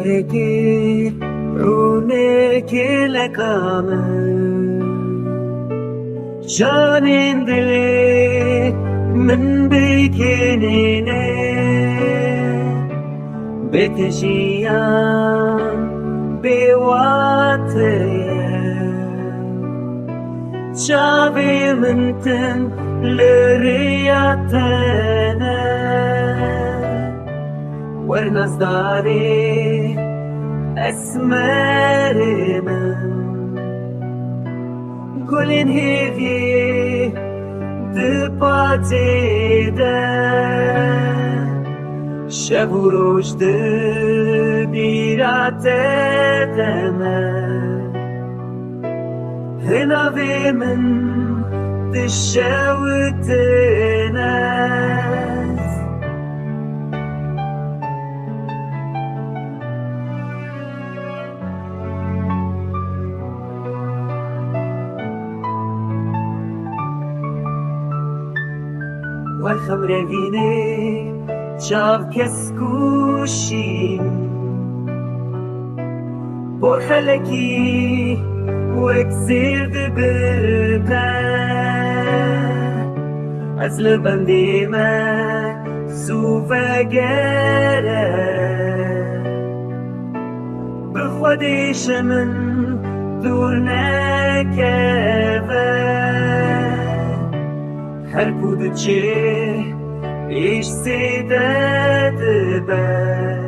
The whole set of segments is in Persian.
Çayeki rune kele kame Canin dili min bekenine Betejiyan bewateye Çavi mintin liriyatene ورنزداري أسمر من كل هذي دباتي دا شب و روش دبیرات دمن هنا في من تشاوتنا والخمر وینه چاو کس کوشیم پر خلکی و اکسیر دبرده از لبندی من سوفه گره به خودش من دور نکوه هر بود چه ایش سیدد بر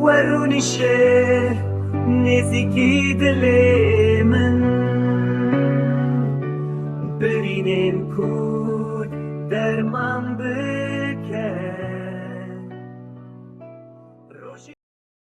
ورونیشه نزیکی دل من برینم کود درمان بکر